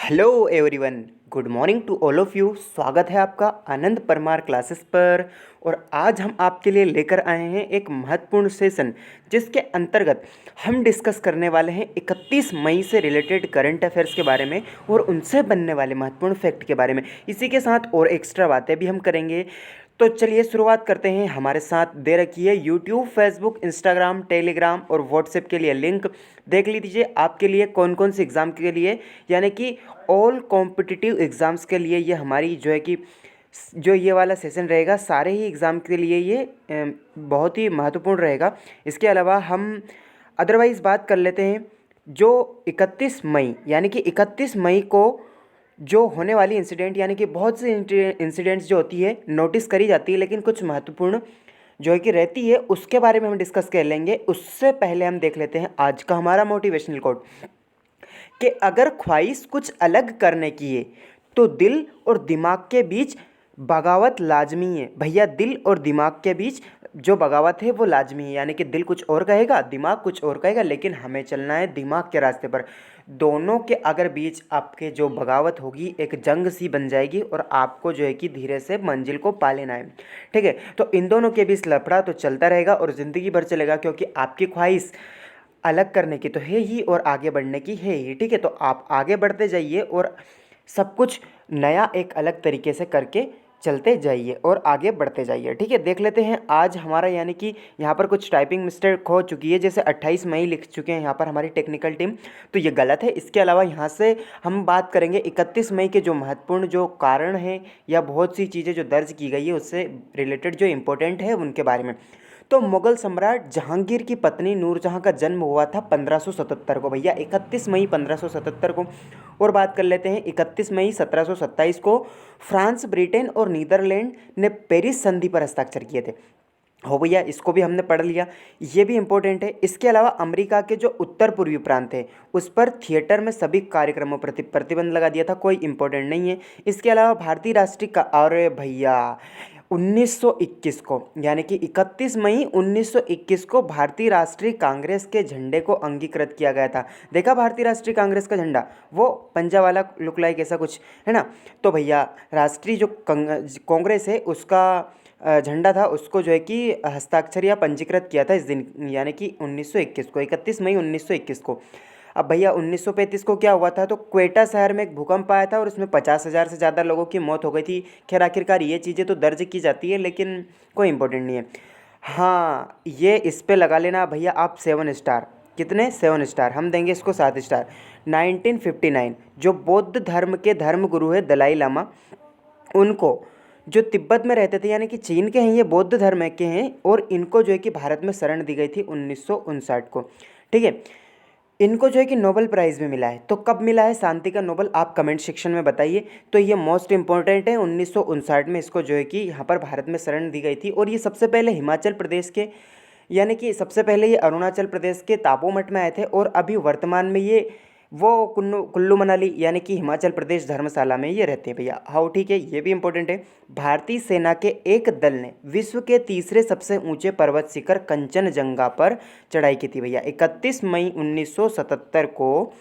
Hello everyone, good morning to all of you. स्वागत है आपका आनंद परमार क्लासेस पर। और आज हम आपके लिए लेकर आए हैं एक महत्वपूर्ण सेशन जिसके अंतर्गत हम डिस्कस करने वाले हैं 31 मई से रिलेटेड करंट अफेयर्स के बारे में और उनसे बनने वाले महत्वपूर्ण फैक्ट के बारे में। इसी के साथ और एक्स्ट्रा बातें भी हम करेंगे। तो चलिए शुरुआत करते हैं। हमारे साथ दे रखी है यूट्यूब, फेसबुक, इंस्टाग्राम, टेलीग्राम और व्हाट्सएप के लिए लिंक। देख लीजिए आपके लिए कौन कौन से एग्ज़ाम के लिए, यानी कि ऑल कॉम्पिटिटिव एग्ज़ाम्स के लिए ये हमारी जो है कि जो ये वाला सेशन रहेगा, सारे ही एग्ज़ाम के लिए ये बहुत ही महत्वपूर्ण रहेगा। इसके अलावा हम अदरवाइज़ बात कर लेते हैं जो 31 मई यानी कि 31 मई को जो होने वाली इंसिडेंट, यानी कि बहुत से इंसिडेंट्स जो होती है नोटिस करी जाती है लेकिन कुछ महत्वपूर्ण जो है कि रहती है, उसके बारे में हम डिस्कस कर लेंगे। उससे पहले हम देख लेते हैं आज का हमारा मोटिवेशनल कोट कि अगर ख्वाहिश कुछ अलग करने की है तो दिल और दिमाग के बीच बगावत लाजमी है। भैया, दिल और दिमाग के बीच जो बगावत है वो लाजमी है, यानी कि दिल कुछ और कहेगा, दिमाग कुछ और कहेगा, लेकिन हमें चलना है दिमाग के रास्ते पर। दोनों के अगर बीच आपके जो बगावत होगी एक जंग सी बन जाएगी और आपको जो है कि धीरे से मंजिल को पा लेना है। ठीक है, तो इन दोनों के बीच लफड़ा तो चलता रहेगा और ज़िंदगी भर चलेगा, क्योंकि आपकी ख्वाहिश अलग करने की तो है ही और आगे बढ़ने की है ही। ठीक है, तो आप आगे बढ़ते जाइए और सब कुछ नया एक अलग तरीके से करके चलते जाइए और आगे बढ़ते जाइए। ठीक है, देख लेते हैं आज हमारा, यानी कि यहाँ पर कुछ टाइपिंग मिस्टेक हो चुकी है, जैसे 28 मई लिख चुके हैं यहाँ पर हमारी टेक्निकल टीम, तो ये गलत है। इसके अलावा यहाँ से हम बात करेंगे 31 मई के जो महत्वपूर्ण जो कारण हैं या बहुत सी चीज़ें जो दर्ज की गई है उससे रिलेटेड जो इम्पोर्टेंट है उनके बारे में। तो मुगल सम्राट जहांगीर की पत्नी नूरजहां का जन्म हुआ था 1577 को। भैया 31 मई 1577 को। और बात कर लेते हैं 31 मई 1727 को फ्रांस, ब्रिटेन और नीदरलैंड ने पेरिस संधि पर हस्ताक्षर किए थे। हो भैया, इसको भी हमने पढ़ लिया, ये भी इम्पोर्टेंट है। इसके अलावा अमेरिका के जो उत्तर पूर्वी प्रांत है उस पर थिएटर में सभी कार्यक्रमों पर प्रतिबंध लगा दिया था, कोई इम्पोर्टेंट नहीं है। इसके अलावा भारतीय राष्ट्रीय का, अरे भैया 1921 को, यानी कि 31 मई 1921 को भारतीय राष्ट्रीय कांग्रेस के झंडे को अंगीकृत किया गया था। देखा भारतीय राष्ट्रीय कांग्रेस का झंडा, वो पंजा वाला लुक लाइक ऐसा कुछ है ना। तो भैया राष्ट्रीय जो कांग्रेस है उसका झंडा था, उसको जो है कि हस्ताक्षर या पंजीकृत किया था इस दिन, यानी कि 1921 को, 31 मई 1921 को। अब भैया 1935 को क्या हुआ था, तो क्वेटा शहर में एक भूकंप आया था और उसमें 50,000 से ज़्यादा लोगों की मौत हो गई थी। खैर आखिरकार ये चीज़ें तो दर्ज की जाती है लेकिन कोई इंपॉर्टेंट नहीं है। हाँ, ये इस पे लगा लेना भैया आप 7 स्टार। कितने? 7 स्टार। हम देंगे इसको 7 स्टार। 1959 जो बौद्ध धर्म के धर्म गुरु है दलाई लामा, उनको जो तिब्बत में रहते थे, यानी कि चीन के हैं, ये बौद्ध धर्म के हैं और इनको जो है कि भारत में शरण दी गई थी 1959 को। ठीक है, इनको जो है कि नोबेल प्राइज़ भी मिला है। तो कब मिला है शांति का नोबेल, आप कमेंट सेक्शन में बताइए। तो ये मोस्ट इंपॉर्टेंट है, 1959 में इसको जो है कि यहाँ पर भारत में शरण दी गई थी। और ये सबसे पहले हिमाचल प्रदेश के, यानी कि सबसे पहले ये अरुणाचल प्रदेश के तापो मठ में आए थे और अभी वर्तमान में ये वो कुल्लू मनाली यानी कि हिमाचल प्रदेश धर्मशाला में ये रहते हैं भैया। हाँ ठीक है, ये भी इंपॉर्टेंट है। भारतीय सेना के एक दल ने विश्व के तीसरे सबसे ऊंचे पर्वत शिखर कंचनजंगा पर चढ़ाई की थी भैया 31 मई 1977 को।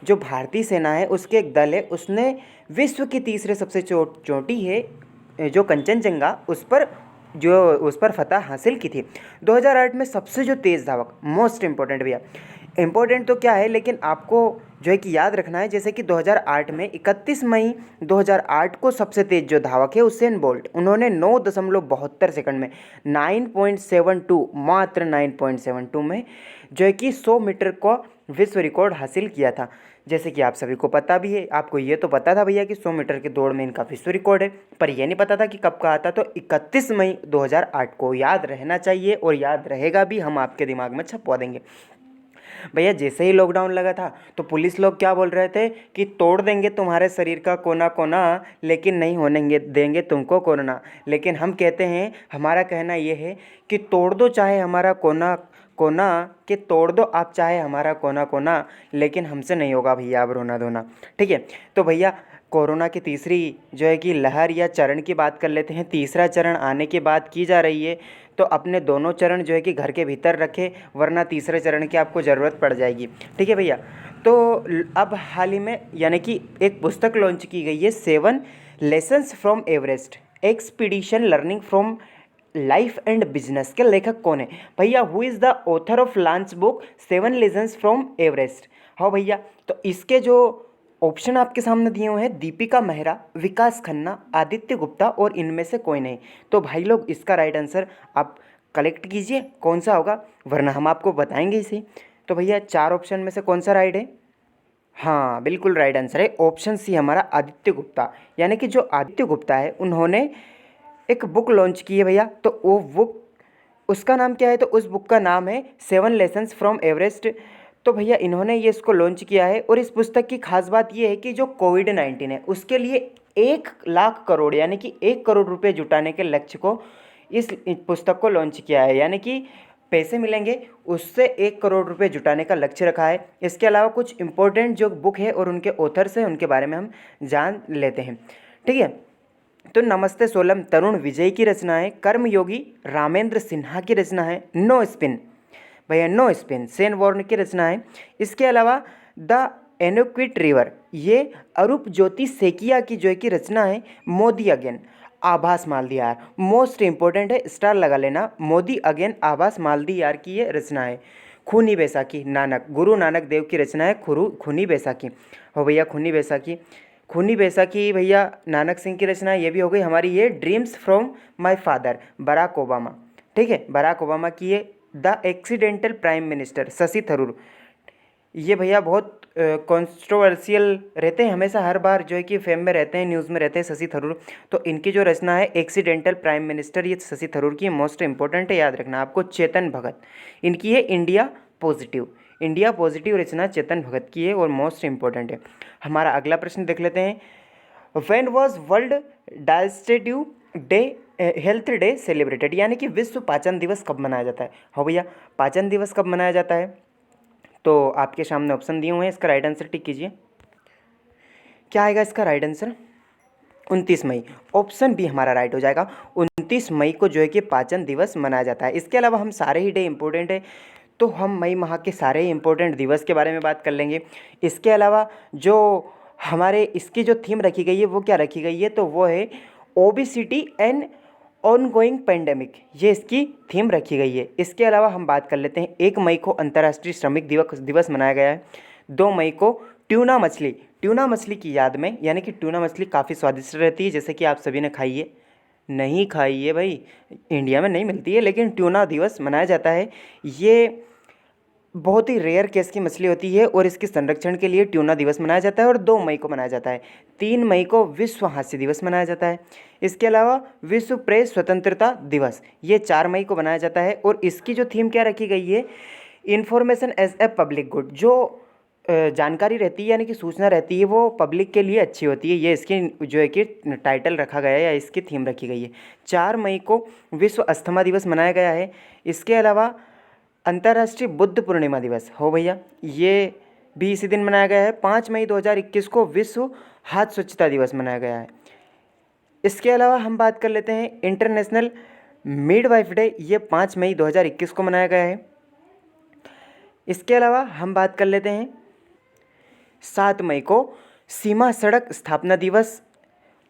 जो भारतीय सेना है उसके एक दल है, उसने विश्व की तीसरे सबसे चोटी है जो कंचनजंगा, उस पर फतह हासिल की थी। 2008 में सबसे जो तेज़ धावक, मोस्ट इंपॉर्टेंट भैया, इंपॉर्टेंट तो क्या है लेकिन आपको जो है कि याद रखना है, जैसे कि 2008 में 31 मई 2008 को सबसे तेज़ जो धावक है उसेन बोल्ट, उन्होंने 9.72 सेकंड में 9.72, मात्र 9.72 में जो है कि 100 मीटर का विश्व रिकॉर्ड हासिल किया था। जैसे कि आप सभी को पता भी है, आपको ये तो पता था भैया कि 100 मीटर की दौड़ में इनका विश्व रिकॉर्ड है, पर यह नहीं पता था कि कब का आता। तो 31 मई 2008 को याद रहना चाहिए और याद रहेगा भी, हम आपके दिमाग में छपवा देंगे। भैया जैसे ही लॉकडाउन लगा था तो पुलिस लोग क्या बोल रहे थे कि तोड़ देंगे तुम्हारे शरीर का कोना कोना, लेकिन नहीं होने देंगे तुमको कोरोना। लेकिन हम कहते हैं, हमारा कहना ये है कि तोड़ दो चाहे हमारा कोना कोना, कि तोड़ दो आप चाहे हमारा कोना कोना, लेकिन हमसे नहीं होगा भैया अब रोना धोना। ठीक है, तो भैया कोरोना की तीसरी जो है कि लहर या चरण की बात कर लेते हैं। तीसरा चरण आने की बात की जा रही है। तो अपने दोनों चरण जो है कि घर के भीतर रखें, वरना तीसरे चरण की आपको ज़रूरत पड़ जाएगी। ठीक है भैया। तो अब हाल ही में यानी कि एक पुस्तक लॉन्च की गई है, 7 lessons from Everest expedition learning from life and business के लेखक कौन है भैया? Who is the author of launch book 7 lessons from Everest? हाँ भैया, तो इसके जो ऑप्शन आपके सामने दिए हुए हैं, दीपिका मेहरा, विकास खन्ना, आदित्य गुप्ता और इनमें से कोई नहीं। तो भाई लोग इसका राइट आंसर आप कलेक्ट कीजिए कौन सा होगा, वरना हम आपको बताएंगे इसे। तो भैया 4 ऑप्शन में से कौन सा राइट है? हाँ बिल्कुल राइट आंसर है ऑप्शन सी हमारा आदित्य गुप्ता। यानी कि जो आदित्य गुप्ता है उन्होंने एक बुक लॉन्च की है भैया। तो वो बुक, उसका नाम क्या है? तो उस बुक का नाम है 7 लेसन्स फ्रॉम एवरेस्ट। तो भैया इन्होंने ये इसको लॉन्च किया है, और इस पुस्तक की खास बात ये है कि जो कोविड-19 है उसके लिए 1 लाख करोड़ यानी कि 1 करोड़ रुपए जुटाने के लक्ष्य को इस पुस्तक को लॉन्च किया है। यानी कि पैसे मिलेंगे उससे 1 करोड़ रुपए जुटाने का लक्ष्य रखा है। इसके अलावा कुछ इंपॉर्टेंट जो बुक है और उनके ऑथर्स हैं उनके बारे में हम जान लेते हैं। ठीक है। तो नमस्ते सोलम तरुण विजय की रचना है, कर्मयोगी रामेंद्र सिन्हा की रचना है, नो स्पिन भैया नो स्पिन सेन वॉर्न की रचना है। इसके अलावा द एनोक्विट रिवर ये अरूप ज्योति सेकिया की जो है की रचना है, मोदी अगेन आभास मालदीयार मोस्ट इंपॉर्टेंट है, स्टार लगा लेना, मोदी अगेन आभास मालदीयार की ये रचना है। खूनी बैसाखी नानक गुरु नानक देव की रचना है, खूनी बैसाखी हो भैया खूनी बैसाखी। खूनी बैसाखी भैया नानक सिंह की रचना, ये भी हो गई हमारी ये dreams from my father Barack Obama. ठीक है, बराक ओबामा की ये the accidental prime minister Shashi Tharoor. ये भैया बहुत कॉन्ट्रोवर्शियल रहते हैं, हमेशा हर बार जो है कि फेम में रहते हैं, न्यूज़ में रहते हैं शशि थरूर। तो इनकी जो रचना है एक्सीडेंटल प्राइम मिनिस्टर, ये शशि थरूर की मोस्ट इंपॉर्टेंट है, याद रखना आपको। चेतन भगत इनकी है इंडिया पॉजिटिव रचना चेतन भगत की है और मोस्ट इंपॉर्टेंट है। हमारा अगला प्रश्न देख लेते हैं, when was world digestive day health day celebrated? यानी कि विश्व पाचन दिवस कब मनाया जाता है? हाँ भैया, पाचन दिवस कब मनाया जाता है? तो आपके सामने ऑप्शन दिए हुए हैं, इसका राइट आंसर टिक कीजिए। क्या आएगा इसका राइट आंसर? 29 मई। ऑप्शन बी हमारा राइट हो जाएगा। 29 मई को जो है कि पाचन दिवस मनाया जाता है। इसके अलावा हम सारे ही डे इंपॉर्टेंट है, तो हम मई माह के सारे ही इंपॉर्टेंट दिवस के बारे में बात कर लेंगे। इसके अलावा जो हमारे इसकी जो थीम रखी गई है वो क्या रखी गई है? तो वो है ओबेसिटी एंड ऑनगोइंग पेंडेमिक, ये इसकी थीम रखी गई है। इसके अलावा हम बात कर लेते हैं, 1 मई को अंतर्राष्ट्रीय श्रमिक दिवस मनाया गया है। 2 मई को ट्यूना मछली की याद में, यानी कि ट्यूना मछली काफ़ी स्वादिष्ट रहती है, जैसे कि आप सभी ने खाई है। नहीं खाई है भाई, इंडिया में नहीं मिलती है, लेकिन ट्यूना दिवस मनाया जाता है। ये बहुत ही रेयर केस की मछली होती है और इसके संरक्षण के लिए ट्यूना दिवस मनाया जाता है, और 2 मई को मनाया जाता है। 3 मई को विश्व हास्य दिवस मनाया जाता है। इसके अलावा विश्व प्रेस स्वतंत्रता दिवस, ये 4 मई को मनाया जाता है, और इसकी जो थीम क्या रखी गई है? Information as a public good, जो जानकारी रहती है यानी कि सूचना रहती है वो पब्लिक के लिए अच्छी होती है, ये इसकी जो है कि टाइटल रखा गया है या इसकी थीम रखी गई है। 4 मई को विश्व अस्थमा दिवस मनाया गया है। इसके अलावा अंतर्राष्ट्रीय बुद्ध पूर्णिमा दिवस हो भैया, ये भी इसी दिन मनाया गया है। 5 मई 2021 को विश्व हाथ स्वच्छता दिवस मनाया गया है। इसके अलावा हम बात कर लेते हैं इंटरनेशनल मिडवाइफ डे, ये 5 मई 2021 को मनाया गया है। इसके अलावा हम बात कर लेते हैं 7 मई को सीमा सड़क स्थापना दिवस,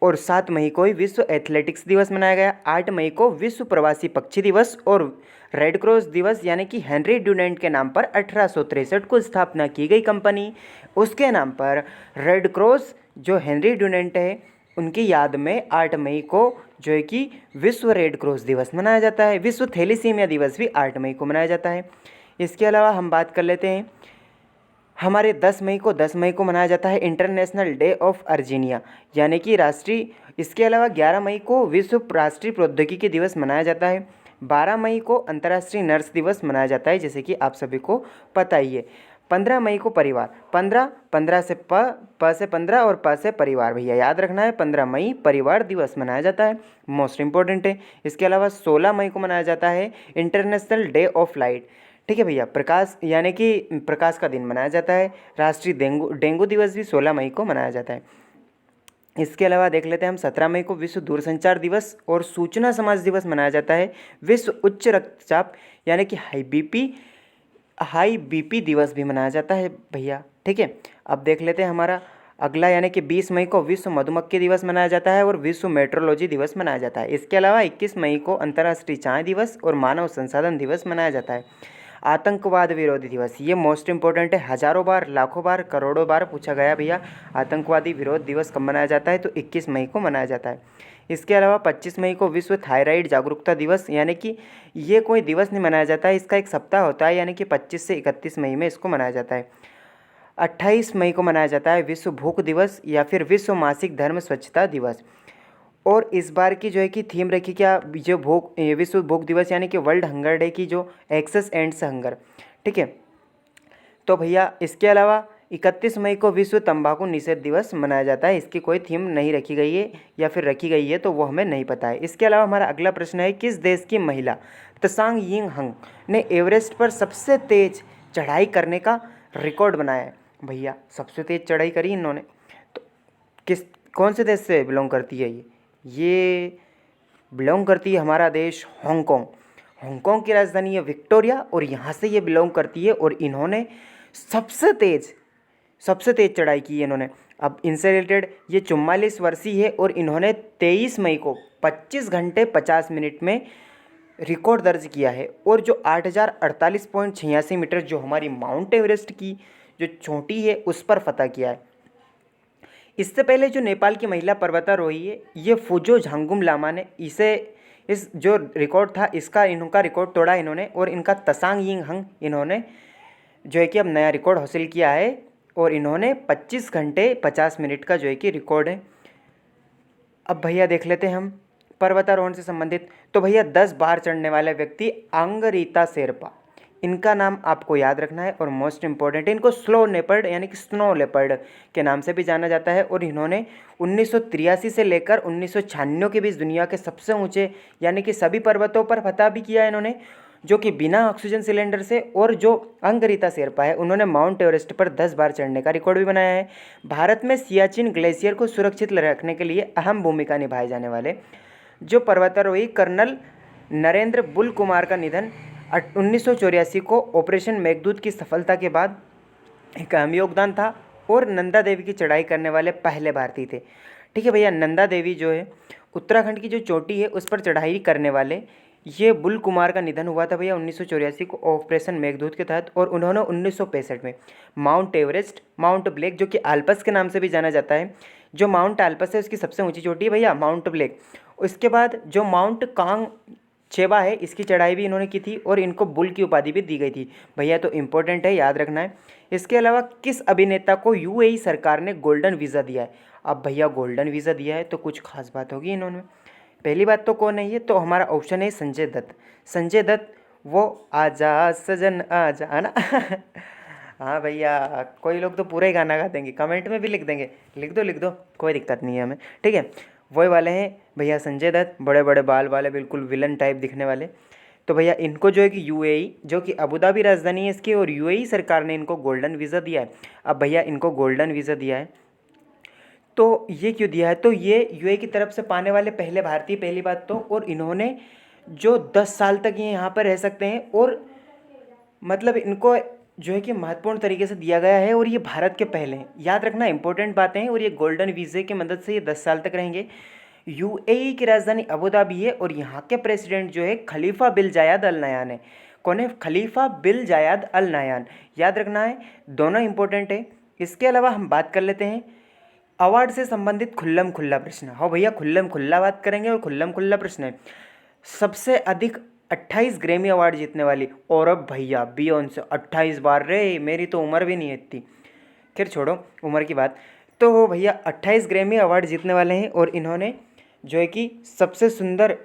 और 7 मई को ही विश्व एथलेटिक्स दिवस मनाया गया। 8 मई को विश्व प्रवासी पक्षी दिवस और रेड क्रॉस दिवस, यानी कि हेनरी ड्यूनेंट के नाम पर 1863 को स्थापना की गई कंपनी, उसके नाम पर रेड क्रॉस जो हेनरी ड्यूनेंट है उनकी याद में 8 मई को जो है कि विश्व रेड क्रॉस दिवस मनाया जाता है। विश्व थैलेसीमिया दिवस भी 8 मई को मनाया जाता है। इसके अलावा हम बात कर लेते हैं हमारे 10 मई को मनाया जाता है इंटरनेशनल डे ऑफ अर्जीनिया, यानी कि राष्ट्रीय। इसके अलावा 11 मई को विश्व राष्ट्रीय प्रौद्योगिकी दिवस मनाया जाता है। 12 मई को अंतर्राष्ट्रीय नर्स दिवस मनाया जाता है, जैसे कि आप सभी को पता ही है। 15 मई को परिवार, 15 से प से 15 और प से परिवार, भैया याद रखना है। 15 मई परिवार दिवस मनाया जाता है, मोस्ट इंपॉर्टेंट है। इसके अलावा 16 मई को मनाया जाता है इंटरनेशनल डे ऑफ लाइट। ठीक है भैया, प्रकाश यानी कि प्रकाश का दिन मनाया जाता है। राष्ट्रीय डेंगू दिवस भी 16 मई को मनाया जाता है। इसके अलावा देख लेते हैं हम 17 मई को विश्व दूरसंचार दिवस और सूचना समाज दिवस मनाया जाता है। विश्व उच्च रक्तचाप यानी कि हाई बीपी दिवस भी मनाया जाता है भैया। ठीक है, अब देख लेते हैं हमारा अगला यानी कि 20 मई को विश्व मधुमक्खी दिवस मनाया जाता है और विश्व मेट्रोलॉजी दिवस मनाया जाता है। इसके अलावा 21 मई को अंतर्राष्ट्रीय चाय दिवस और मानव संसाधन दिवस मनाया जाता है। आतंकवाद विरोधी दिवस, ये मोस्ट इंपॉर्टेंट है, हजारों बार, लाखों बार, करोड़ों बार पूछा गया भैया। आतंकवादी विरोध दिवस कब मनाया जाता है? तो 21 मई को मनाया जाता है। इसके अलावा 25 मई को विश्व थायराइड जागरूकता दिवस, यानी कि ये कोई दिवस नहीं मनाया जाता है, इसका एक सप्ताह होता है, यानी कि 25 से 31 मई में इसको मनाया जाता है। 28 मई को मनाया जाता है विश्व भूख दिवस या फिर विश्व मासिक धर्म स्वच्छता दिवस। और इस बार की जो है कि थीम रखी क्या, जो विश्व भूख दिवस यानी कि वर्ल्ड हंगर डे की जो एक्सेस एंड्स हंगर। ठीक है, तो भैया इसके अलावा 31 मई को विश्व तंबाकू निषेध दिवस मनाया जाता है। इसकी कोई थीम नहीं रखी गई है या फिर रखी गई है तो वो हमें नहीं पता है। इसके अलावा हमारा अगला प्रश्न है, किस देश की महिला त्सांग यिंग हंग ने एवरेस्ट पर सबसे तेज चढ़ाई करने का रिकॉर्ड बनाया है? भैया सबसे तेज चढ़ाई करी इन्होंने, तो कौन से देश से बिलोंग करती है ये बिलोंग करती है हमारा देश हांगकांग। हांगकांग की राजधानी है विक्टोरिया और यहाँ से ये बिलोंग करती है और इन्होंने सबसे तेज चढ़ाई की है इन्होंने। अब इनसे रिलेटेड, ये 44 वर्षीय है और इन्होंने 23 मई को 25 घंटे 50 मिनट में रिकॉर्ड दर्ज किया है। और जो 8048.86 मीटर जो हमारी माउंट एवरेस्ट की जो चोटी है उस पर फतह किया है। इससे पहले जो नेपाल की महिला पर्वतारोही है ये फुजो झांगुम लामा ने इस जो रिकॉर्ड था इनका रिकॉर्ड तोड़ा इन्होंने और इनका तसांग यिंग हंग इन्होंने जो है कि अब नया रिकॉर्ड हासिल किया है और इन्होंने 25 घंटे 50 मिनट का जो है कि रिकॉर्ड है। अब भैया देख लेते हैं हम पर्वतारोहण से संबंधित, तो भैया 10 बार चढ़ने वाले व्यक्ति अंगरीता शेरपा, इनका नाम आपको याद रखना है और मोस्ट इंपॉर्टेंट है, इनको स्लो लेपर्ड यानी कि स्नो लेपर्ड के नाम से भी जाना जाता है। और इन्होंने 1983 से लेकर 1996 के बीच दुनिया के सबसे ऊंचे यानी कि सभी पर्वतों पर फतह भी किया है इन्होंने, जो कि बिना ऑक्सीजन सिलेंडर से। और जो अंगरीता शेरपा है उन्होंने माउंट एवरेस्ट पर 10 बार चढ़ने का रिकॉर्ड भी बनाया है। भारत में सियाचिन ग्लेशियर को सुरक्षित रखने के लिए अहम भूमिका निभाए जाने वाले जो पर्वतारोही कर्नल नरेंद्र बुल कुमार का निधन 1984 को ऑपरेशन मेघदूत की सफलता के बाद एक अहम योगदान था और नंदा देवी की चढ़ाई करने वाले पहले भारतीय थे। ठीक है भैया, नंदा देवी जो है उत्तराखंड की जो चोटी है उस पर चढ़ाई करने वाले ये बुल कुमार का निधन हुआ था भैया 1984 को ऑपरेशन मेघदूत के तहत। और उन्होंने 1965 में माउंट एवरेस्ट, माउंट ब्लैक जो कि आल्पस के नाम से भी जाना जाता है, जो माउंट आल्पस है उसकी सबसे ऊंची चोटी है भैया माउंट ब्लैक। उसके बाद जो माउंट कांग चेबा है इसकी चढ़ाई भी इन्होंने की थी और इनको बुल की उपाधि भी दी गई थी भैया, तो इंपॉर्टेंट है, याद रखना है। इसके अलावा किस अभिनेता को यूएई सरकार ने गोल्डन वीज़ा दिया है? अब भैया गोल्डन वीज़ा दिया है तो कुछ खास बात होगी इन्होंने। पहली बात तो कौन है ये, तो हमारा ऑप्शन है संजय दत्त। संजय दत्त वो आजा सजन आजा, है ना हाँ भैया, कोई लोग तो पूरा ही गाना गा देंगे, कमेंट में भी लिख देंगे, लिख दो कोई दिक्कत नहीं है हमें। ठीक है, वही वाले हैं भैया संजय दत्त, बड़े बड़े बाल वाले, बिल्कुल विलन टाइप दिखने वाले। तो भैया इनको जो है कि यूएई जो कि अबू धाबी राजधानी है इसकी, और यूएई सरकार ने इनको गोल्डन वीज़ा दिया है। अब भैया इनको गोल्डन वीज़ा दिया है तो ये क्यों दिया है, तो ये यूएई की तरफ से पाने वाले पहले भारतीय, पहली बात तो, और इन्होंने जो 10 साल तक ये यहाँ पर रह सकते हैं और मतलब इनको जो है कि महत्वपूर्ण तरीके से दिया गया है और ये भारत के पहले हैं, याद रखना इंपॉर्टेंट बातें हैं। और ये गोल्डन वीज़े की मदद से ये 10 साल तक रहेंगे। यूएई की राजधानी अबू धाबी है और यहाँ के प्रेसिडेंट जो है खलीफा बिन जायद अल नयान है। कौन है? खलीफा बिन जायद अल नयान, याद रखना है, दोनों इंपॉर्टेंट है। इसके अलावा हम बात कर लेते हैं अवार्ड से संबंधित खुल्लम खुल्ला प्रश्न। हाँ भैया, खुल्लम खुल्ला बात करेंगे और खुल्लम खुल्ला प्रश्न है। सबसे अधिक 28 ग्रैमी अवार्ड जीतने वाली, और अब भैया बियोंसे 28 बार, रे मेरी तो उम्र भी नहीं है इतनी, खैर छोड़ो उम्र की बात। तो भैया 28 ग्रैमी अवार्ड जीतने वाले हैं और इन्होंने जो है कि सबसे सुंदर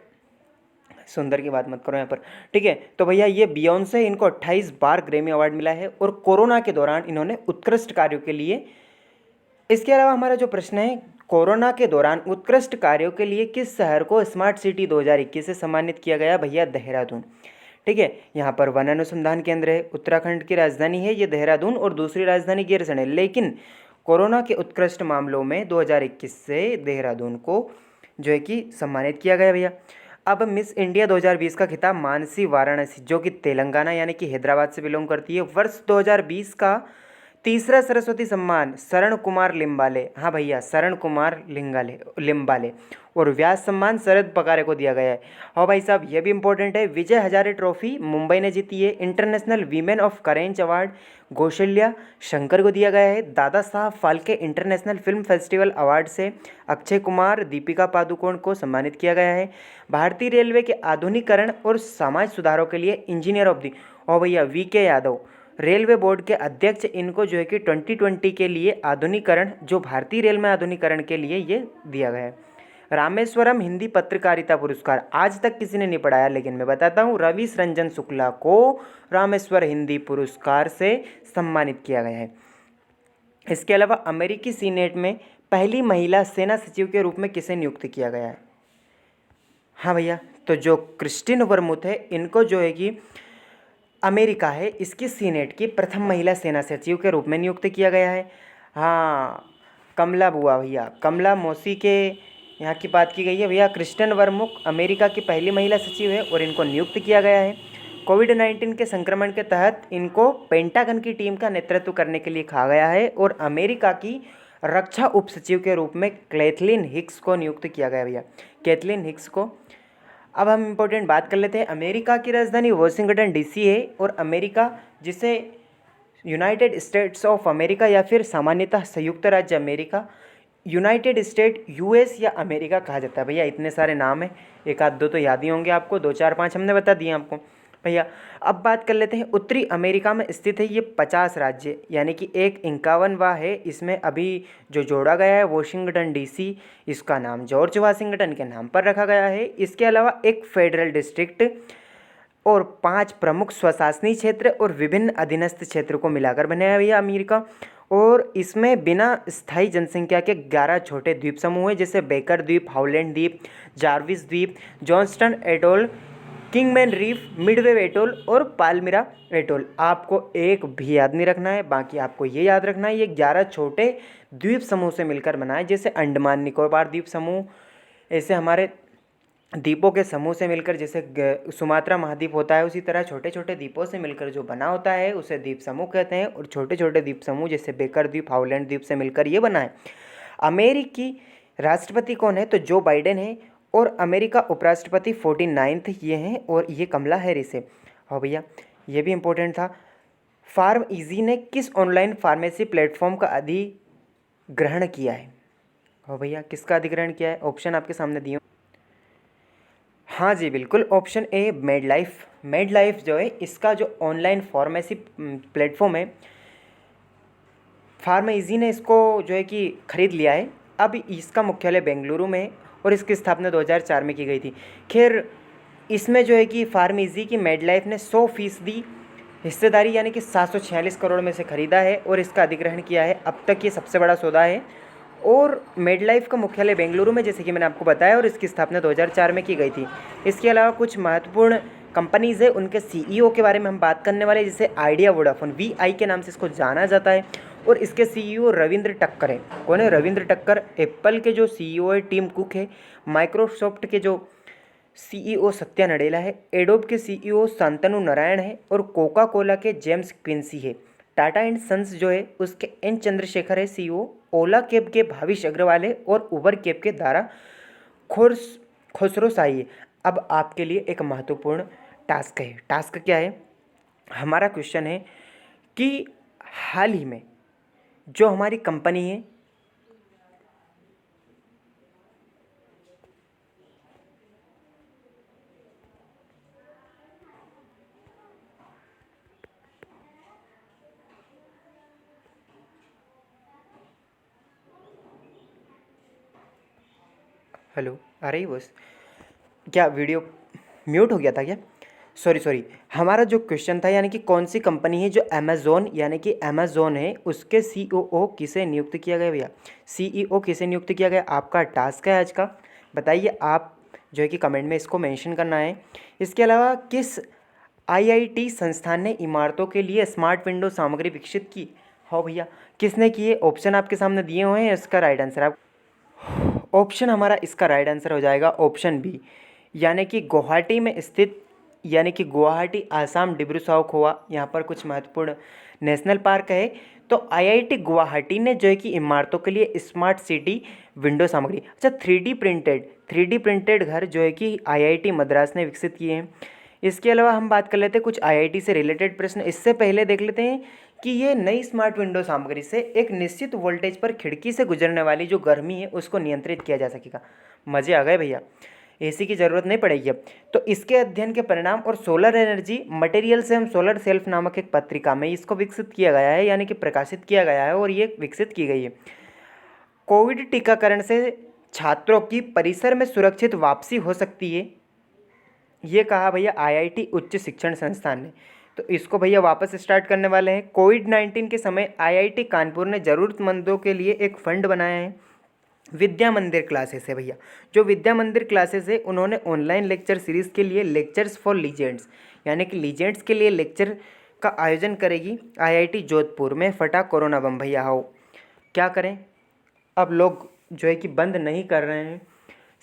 की बात मत करो यहाँ पर, ठीक है। तो भैया ये बियोंसे, इनको 28 बार ग्रैमी अवार्ड मिला है और कोरोना के दौरान इन्होंने उत्कृष्ट कार्यों के लिए। इसके अलावा हमारा जो प्रश्न है, कोरोना के दौरान उत्कृष्ट कार्यों के लिए किस शहर को स्मार्ट सिटी 2021 से सम्मानित किया गया? भैया देहरादून। ठीक है, यहाँ पर वन अनुसंधान केंद्र है, उत्तराखंड की राजधानी है ये देहरादून और दूसरी राजधानी गैरसैंण है। लेकिन कोरोना के उत्कृष्ट मामलों में 2021 से देहरादून को जो है कि सम्मानित किया गया भैया। अब मिस इंडिया 2020 का खिताब मानसी वाराणसी जो कि तेलंगाना यानी कि हैदराबाद से बिलोंग करती है। वर्ष 2020 का तीसरा सरस्वती सम्मान शरण कुमार लिम्बाले, हाँ भैया शरण कुमार लिम्बाले और व्यास सम्मान शरद पकारे को दिया गया है। हाँ भाई साहब ये भी इंपॉर्टेंट है। विजय हजारे ट्रॉफी मुंबई ने जीती है। International women of Karanj award Kaushalya Shankar को दिया गया है। Dada Saheb Phalke international film festival award से अक्षय कुमार दीपिका पादुकोण को सम्मानित किया गया है। भारतीय रेलवे के आधुनिकीकरण और समाज सुधारों के लिए इंजीनियर ऑफ दी, और भैया VK यादव रेलवे बोर्ड के अध्यक्ष, इनको जो है कि 2020 के लिए आधुनिकीकरण, जो भारतीय रेल में आधुनिकीकरण के लिए ये दिया गया है। रामेश्वरम हिंदी पत्रकारिता पुरस्कार आज तक किसी ने नहीं पढ़ाया लेकिन मैं बताता हूँ, रवि रंजन शुक्ला को रामेश्वर हिंदी पुरस्कार से सम्मानित किया गया है। इसके अलावा अमेरिकी सीनेट में पहली महिला सेना सचिव के रूप में किसे नियुक्त किया गया है? हाँ भैया, तो जो क्रिस्टिन वर्मुथ है इनको जो है कि अमेरिका है इसकी सीनेट की प्रथम महिला सेना सचिव के रूप में नियुक्त किया गया है। हाँ कमला बुआ भैया, कमला मौसी के यहाँ की बात की गई है भैया। क्रिस्टिन वर्मुख अमेरिका की पहली महिला सचिव है और इनको नियुक्त किया गया है। कोविड-19 के संक्रमण के तहत इनको पेंटागन की टीम का नेतृत्व करने के लिए कहा गया है और अमेरिका की रक्षा उप सचिव के रूप में कैथलीन हिक्स को नियुक्त किया गया भैया, कैथलीन हिक्स को। अब हम इम्पोर्टेंट बात कर लेते हैं। अमेरिका की राजधानी वाशिंगटन DC है और अमेरिका, जिसे यूनाइटेड स्टेट्स ऑफ अमेरिका या फिर सामान्यतः संयुक्त राज्य अमेरिका, यूनाइटेड स्टेट US या अमेरिका कहा जाता है भैया। इतने सारे नाम हैं, एक आध दो तो याद ही होंगे आपको, 2 4 5 हमने बता दिए आपको भैया। अब बात कर लेते हैं उत्तरी अमेरिका में स्थित है ये 50 राज्य, यानी कि एक 51वां है। इसमें अभी जो जोड़ा गया है वाशिंगटन DC, इसका नाम जॉर्ज वाशिंगटन के नाम पर रखा गया है। इसके अलावा एक फेडरल डिस्ट्रिक्ट और 5 प्रमुख स्वशासनी क्षेत्र और विभिन्न अधीनस्थ क्षेत्र को मिलाकर बनाया भैया अमेरिका। और इसमें बिना स्थायी जनसंख्या के 11 छोटे द्वीप समूह हैं, जैसे बेकर द्वीप, हाउलैंड द्वीप, जार्विस द्वीप, Johnston Atoll, Kingman Reef, Midway Atoll और पालमिरा एटोल। आपको एक भी याद नहीं रखना है, बाकी आपको ये याद रखना है ये 11 छोटे द्वीप समूह से मिलकर बना है। जैसे अंडमान निकोबार द्वीप समूह, ऐसे हमारे द्वीपों के समूह से मिलकर, जैसे सुमात्रा महाद्वीप होता है, उसी तरह छोटे छोटे द्वीपों से मिलकर जो बना होता है उसे द्वीप समूह कहते हैं। और छोटे छोटे द्वीप समूह जैसे बेकर द्वीप, हाउलैंड द्वीप से मिलकर ये बना है। अमेरिकी राष्ट्रपति कौन है? तो जो बाइडेन है। और अमेरिका उपराष्ट्रपति 49th ये हैं और ये कमला हैरिस है। हाँ भैया ये भी इम्पोर्टेंट था। फार्म इजी ने किस ऑनलाइन फार्मेसी प्लेटफॉर्म का अधिग्रहण किया है? हाँ भैया किसका अधिग्रहण किया है? ऑप्शन आपके सामने दिए। हाँ जी बिल्कुल, ऑप्शन ए मेडलाइफ। मेडलाइफ जो है इसका जो ऑनलाइन फार्मेसी प्लेटफॉर्म है, फार्म इजी ने इसको जो है कि खरीद लिया है। अब इसका मुख्यालय बेंगलुरु में है और इसकी स्थापना 2004 में की गई थी। खैर इसमें जो है कि फार्म इजी की मेडलाइफ ने 100% हिस्सेदारी यानी कि 746 करोड़ में से खरीदा है और इसका अधिग्रहण किया है। अब तक ये सबसे बड़ा सौदा है। और मेडलाइफ का मुख्यालय बेंगलुरु में, जैसे कि मैंने आपको बताया, और इसकी स्थापना 2004 में की गई थी। इसके अलावा कुछ महत्वपूर्ण कंपनीज़ है, उनके CEO के बारे में हम बात करने वाले, जैसे आइडिया वोडाफोन, VI के नाम से इसको जाना जाता है। और इसके CEO रविंद्र टक्कर है। कौन है? रविंद्र टक्कर। एप्पल के जो CEO है टिम कुक है। माइक्रोसॉफ्ट के जो CEO सत्या नडेला है। एडोब के CEO शांतनु नारायण है। और कोका कोला के जेम्स क्विंसी है। टाटा एंड सन्स जो है उसके N चंद्रशेखर है CEO। ओला कैब के भाविश अग्रवाल है और उबर कैब के दारा खुसरो साई है। अब आपके लिए एक महत्वपूर्ण टास्क है। टास्क क्या है? हमारा क्वेश्चन है कि हाल ही में जो हमारी कंपनी है, हेलो आ रही बस? क्या वीडियो म्यूट हो गया था क्या? सॉरी, हमारा जो क्वेश्चन था यानी कि कौन सी कंपनी है जो अमेज़ॉन यानी कि अमेज़ॉन है उसके CEO किसे नियुक्त किया गया भैया? CEO किसे नियुक्त किया गया? आपका टास्क है आज का, बताइए। आप जो है कि कमेंट में इसको मेंशन करना है। इसके अलावा किस IIT संस्थान ने इमारतों के लिए स्मार्ट विंडो सामग्री विकसित की? हाँ भैया, किसने किए? ऑप्शन आपके सामने दिए हुए हैं, इसका राइट आंसर आप ऑप्शन हमारा इसका राइट आंसर हो जाएगा ऑप्शन बी, यानी कि गुवाहाटी में स्थित, यानी कि गुवाहाटी आसाम डिब्रू सावखोवा, यहाँ पर कुछ महत्वपूर्ण नेशनल पार्क है। तो आईआईटी गुवाहाटी ने जो है कि इमारतों के लिए स्मार्ट सिटी विंडो सामग्री, अच्छा 3D प्रिंटेड घर जो है कि आईआईटी मद्रास ने विकसित किए हैं। इसके अलावा हम बात कर लेते हैं कुछ आईआईटी से रिलेटेड प्रश्न। इससे पहले देख लेते हैं कि ये नई स्मार्ट विंडो सामग्री से एक निश्चित वोल्टेज पर खिड़की से गुजरने वाली जो गर्मी है उसको नियंत्रित किया जा सकेगा। मज़े आ गए भैया, एसी की ज़रूरत नहीं पड़ेगी अब। तो इसके अध्ययन के परिणाम और सोलर एनर्जी मटेरियल से हम सोलर सेल्फ नामक एक पत्रिका में इसको विकसित किया गया है, यानी कि प्रकाशित किया गया है और ये विकसित की गई है। कोविड टीकाकरण से छात्रों की परिसर में सुरक्षित वापसी हो सकती है, ये कहा भैया आईआईटी उच्च शिक्षण संस्थान ने। तो इसको भैया वापस स्टार्ट करने वाले हैं। कोविड-19 के समय आईआईटी कानपुर ने ज़रूरतमंदों के लिए एक फ़ंड बनाया है। विद्या मंदिर क्लासेस है भैया, जो विद्या मंदिर क्लासेस है उन्होंने ऑनलाइन लेक्चर सीरीज़ के लिए लेक्चर्स फॉर लीजेंड्स, यानी कि लीजेंड्स के लिए लेक्चर का आयोजन करेगी आईआईटी जोधपुर में। फटा कोरोना बम भैया। हो क्या करें, अब लोग जो है कि बंद नहीं कर रहे हैं,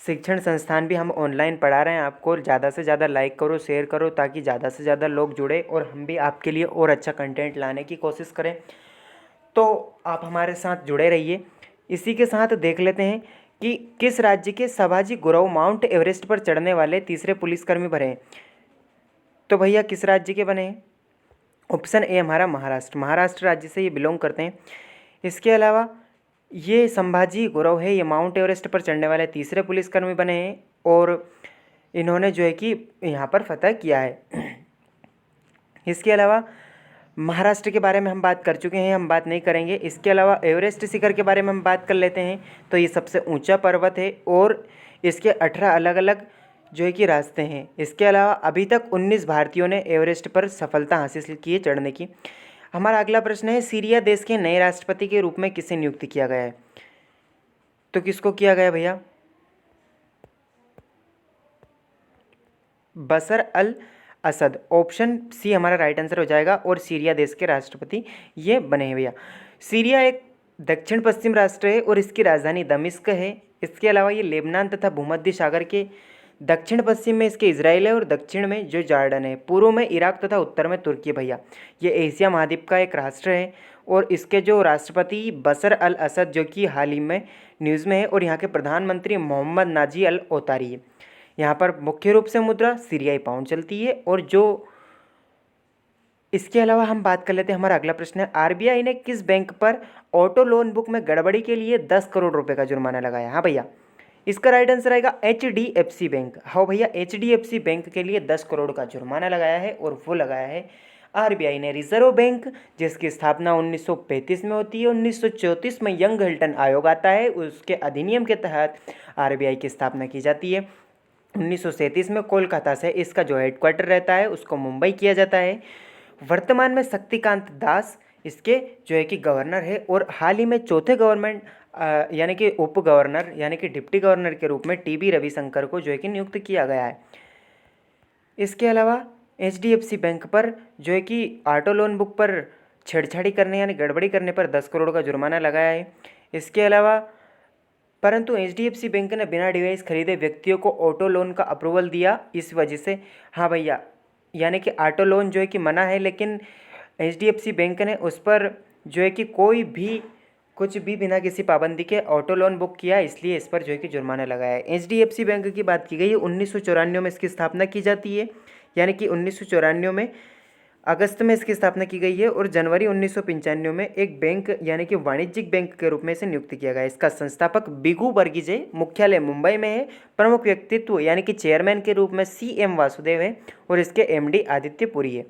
शिक्षण संस्थान भी हम ऑनलाइन पढ़ा रहे हैं आपको। ज़्यादा से ज़्यादा लाइक करो, शेयर करो, ताकि ज़्यादा से ज़्यादा लोग जुड़े और हम भी आपके लिए और अच्छा कंटेंट लाने की कोशिश करें। तो आप हमारे साथ जुड़े रहिए। इसी के साथ देख लेते हैं कि किस राज्य के संभाजी गुरव माउंट एवरेस्ट पर चढ़ने वाले तीसरे पुलिसकर्मी बने हैं। तो भैया किस राज्य के बने हैं? ऑप्शन ए हमारा महाराष्ट्र राज्य से ये बिलोंग करते हैं। इसके अलावा ये संभाजी गुरव है, ये माउंट एवरेस्ट पर चढ़ने वाले तीसरे पुलिसकर्मी बने हैं और इन्होंने जो है कि यहाँ पर फतह किया है। इसके अलावा महाराष्ट्र के बारे में हम बात कर चुके हैं, हम बात नहीं करेंगे। इसके अलावा एवरेस्ट शिखर के बारे में हम बात कर लेते हैं। तो ये सबसे ऊंचा पर्वत है और इसके 18 अलग अलग जो है कि रास्ते हैं। इसके अलावा अभी तक 19 भारतीयों ने एवरेस्ट पर सफलता हासिल की है चढ़ने की। हमारा अगला प्रश्न है, सीरिया देश के नए राष्ट्रपति के रूप में किसे नियुक्त किया गया है? तो किसको किया गया भैया? बशर अल असद, ऑप्शन सी हमारा राइट आंसर हो जाएगा और सीरिया देश के राष्ट्रपति ये बने हैं भैया। सीरिया एक दक्षिण पश्चिम राष्ट्र है और इसकी राजधानी दमिश्क है। इसके अलावा ये लेबनान तथा भूमध्य सागर के दक्षिण पश्चिम में इसके इजराइल है और दक्षिण में जो जॉर्डन है, पूर्व में इराक तथा उत्तर में तुर्की भैया। ये एशिया महाद्वीप का एक राष्ट्र है और इसके जो राष्ट्रपति बशर अल असद जो कि हाल ही में न्यूज़ में है और यहाँ के प्रधानमंत्री मोहम्मद नाजी अल ओतारी है। यहाँ पर मुख्य रूप से मुद्रा सीरियाई पाउंड चलती है। और जो इसके अलावा हम बात कर लेते हैं, हमारा अगला प्रश्न है, आरबीआई ने किस बैंक पर ऑटो लोन बुक में गड़बड़ी के लिए 10 करोड़ रुपए का जुर्माना लगाया? हाँ भैया, इसका राइट आंसर आएगा HDFC बैंक। हाँ भैया, HDFC बैंक के लिए 10 करोड़ का जुर्माना लगाया है और वो लगाया है आरबीआई ने। रिजर्व बैंक जिसकी स्थापना 1935 में होती है, 1934 में यंग हिल्टन आयोग आता है, उसके अधिनियम के तहत आरबीआई की स्थापना की जाती है। 1937 में कोलकाता से इसका जो हेडक्वार्टर रहता है उसको मुंबई किया जाता है। वर्तमान में शक्तिकांत दास इसके जो है कि गवर्नर है और हाल ही में चौथे गवर्नमेंट यानी कि उप गवर्नर यानी कि डिप्टी गवर्नर के रूप में टीबी रविशंकर को जो है कि नियुक्त किया गया है। इसके अलावा HDFC बैंक पर जो है कि ऑटो लोन बुक पर छेड़छाड़ी करने यानी गड़बड़ी करने पर 10 करोड़ का जुर्माना लगाया है। इसके अलावा परंतु HDFC बैंक ने बिना डिवाइस खरीदे व्यक्तियों को ऑटो लोन का अप्रूवल दिया, इस वजह से हाँ भैया, यानी कि ऑटो लोन जो है कि मना है, लेकिन HDFC बैंक ने उस पर जो है कि कोई भी कुछ भी बिना किसी पाबंदी के ऑटो लोन बुक किया, इसलिए इस पर जो है कि जुर्माना लगाया है। HDFC बैंक की बात की गई है, 1994 में इसकी स्थापना की जाती है, यानी कि 1994 में अगस्त में इसकी स्थापना की गई है और जनवरी 1995 में एक बैंक यानी कि वाणिज्यिक बैंक के रूप में इसे नियुक्त किया गया है। इसका संस्थापक बिगू वर्गीजे, मुख्यालय मुंबई में है। प्रमुख व्यक्तित्व यानी कि चेयरमैन के रूप में CM वासुदेव है और इसके MD आदित्य पुरी है।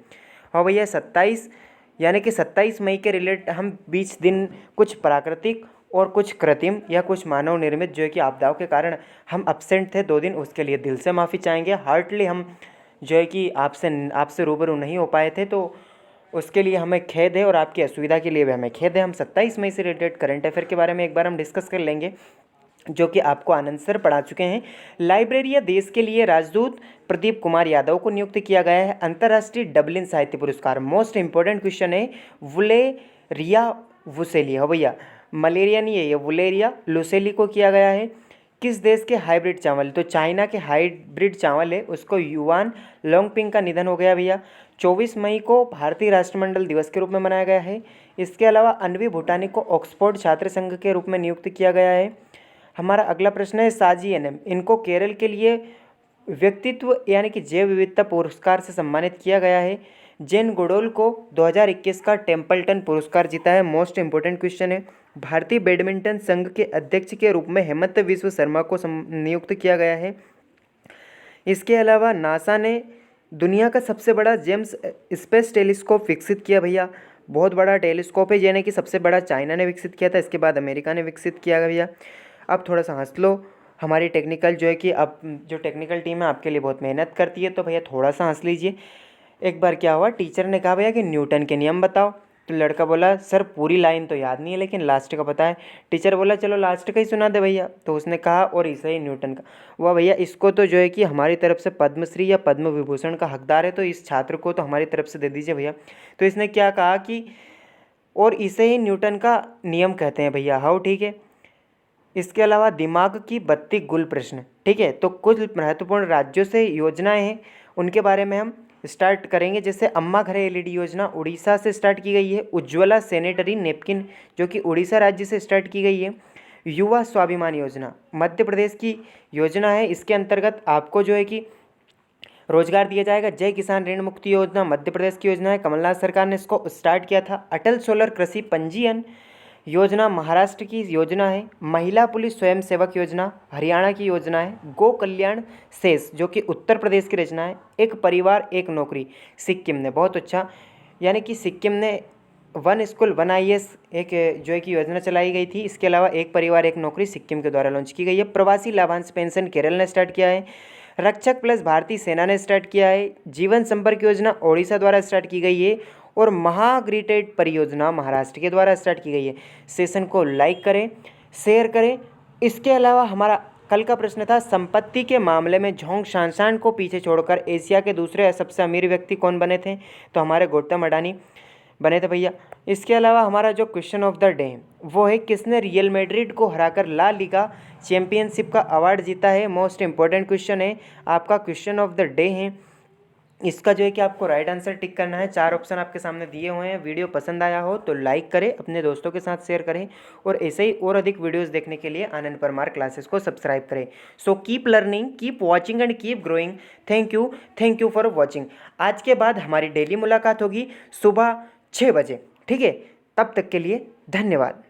और भैया 27 मई के रिलेट हम 20 दिन कुछ प्राकृतिक और कुछ कृत्रिम या कुछ मानव निर्मित जो है कि आपदाओं के कारण हम अपसेंट थे 2 दिन, उसके लिए दिल से माफ़ी चाहेंगे। हार्टली हम जो है कि आपसे रूबरू नहीं हो पाए थे, तो उसके लिए हमें खेद है और आपकी असुविधा के लिए भी हमें खेद है। हम 27 मई से रिलेटेड करंट अफेयर के बारे में एक बार हम डिस्कस कर लेंगे, जो कि आपको आनंद सर पढ़ा चुके हैं। लाइब्रेरिया देश के लिए राजदूत प्रदीप कुमार यादव को नियुक्त किया गया है। अंतर्राष्ट्रीय डबलिन साहित्य पुरस्कार, मोस्ट इंपॉर्टेंट क्वेश्चन है, वुलेरिया वुसेलिया हो भैया, मलेरिया नहीं है ये, वुलेरिया लुसेली को किया गया है। किस देश के हाइब्रिड चावल, तो चाइना के हाइब्रिड चावल है उसको युआन लोंगपिंग का निधन हो गया भैया। 24 मई को भारतीय राष्ट्रमंडल दिवस के रूप में मनाया गया है। इसके अलावा अन्वी भूटानी को ऑक्सफोर्ड छात्र संघ के रूप में नियुक्त किया गया है। हमारा अगला प्रश्न है साजी एनएम, इनको केरल के लिए व्यक्तित्व यानी कि जैव विविधता पुरस्कार से सम्मानित किया गया है। जेन गोडोल को 2021 का टेम्पल्टन पुरस्कार जीता है। मोस्ट इंपोर्टेंट क्वेश्चन है। भारतीय बैडमिंटन संघ के अध्यक्ष के रूप में हेमंत विश्व शर्मा को नियुक्त किया गया है। इसके अलावा नासा ने दुनिया का सबसे बड़ा जेम्स स्पेस टेलीस्कोप विकसित किया भैया। बहुत बड़ा टेलीस्कोप है, यानी कि सबसे बड़ा चाइना ने विकसित किया था, इसके बाद अमेरिका ने विकसित किया भैया। अब थोड़ा सा हंस लो, हमारी टेक्निकल जो है कि अब जो टेक्निकल टीम है आपके लिए बहुत मेहनत करती है, तो भैया थोड़ा सा हंस लीजिए। एक बार क्या हुआ, टीचर ने कहा भैया कि न्यूटन के नियम बताओ, तो लड़का बोला सर पूरी लाइन तो याद नहीं है लेकिन लास्ट का पता है। टीचर बोला चलो लास्ट का ही सुना दे भैया, तो उसने कहा और इसे ही न्यूटन का। वाह भैया, इसको तो जो है कि हमारी तरफ से पद्मश्री या पद्म विभूषण का हकदार है, तो इस छात्र को तो हमारी तरफ से दे दीजिए भैया। तो इसने क्या कहा कि और इसे ही न्यूटन का नियम कहते हैं भैया। हाँ ठीक है। इसके अलावा दिमाग की बत्ती गुल प्रश्न, ठीक है। तो कुछ महत्वपूर्ण राज्यों से योजनाएं हैं उनके बारे में हम स्टार्ट करेंगे। जैसे अम्मा घर एलईडी योजना उड़ीसा से स्टार्ट की गई है। उज्ज्वला सैनिटरी नैपकिन जो कि उड़ीसा राज्य से स्टार्ट की गई है। युवा स्वाभिमान योजना मध्य प्रदेश की योजना है, इसके अंतर्गत आपको जो है कि रोजगार दिया जाएगा। जय किसान ऋण मुक्ति योजना मध्य प्रदेश की योजना है, कमलनाथ सरकार ने इसको स्टार्ट किया था। अटल सोलर कृषि पंजीयन योजना महाराष्ट्र की योजना है। महिला पुलिस स्वयं सेवक योजना हरियाणा की योजना है। गो कल्याण सेस जो कि उत्तर प्रदेश की रचना है। एक परिवार एक नौकरी सिक्किम ने, बहुत अच्छा, यानी कि सिक्किम ने वन स्कूल वन आईएएस एक जो है कि योजना चलाई गई थी। इसके अलावा एक परिवार एक नौकरी सिक्किम के द्वारा लॉन्च की गई है। प्रवासी लाभांश पेंशन केरल ने स्टार्ट किया है। रक्षक प्लस भारतीय सेना ने स्टार्ट किया है। जीवन संपर्क योजना ओडिशा द्वारा स्टार्ट की गई है और महाग्रिटेड परियोजना महाराष्ट्र के द्वारा स्टार्ट की गई है। सेशन को लाइक करें, शेयर करें। इसके अलावा हमारा कल का प्रश्न था संपत्ति के मामले में झोंग शानशान को पीछे छोड़कर एशिया के दूसरे सबसे अमीर व्यक्ति कौन बने थे, तो हमारे गौतम अडानी बने थे भैया। इसके अलावा हमारा जो क्वेश्चन ऑफ द डे है वो है किसने रियल मैड्रिड को हराकर ला लीगा चैंपियनशिप का अवार्ड जीता है। मोस्ट इंपॉर्टेंट क्वेश्चन है आपका, क्वेश्चन ऑफ द डे है। इसका जो है कि आपको राइट आंसर टिक करना है। 4 ऑप्शन आपके सामने दिए हुए हैं। वीडियो पसंद आया हो तो लाइक करें, अपने दोस्तों के साथ शेयर करें और ऐसे ही और अधिक वीडियोस देखने के लिए आनंद परमार क्लासेस को सब्सक्राइब करें। So keep learning, keep watching and keep growing. Thank you for watching. आज के बाद हमारी डेली मुलाकात होगी सुबह 6 बजे, ठीक है। तब तक के लिए धन्यवाद।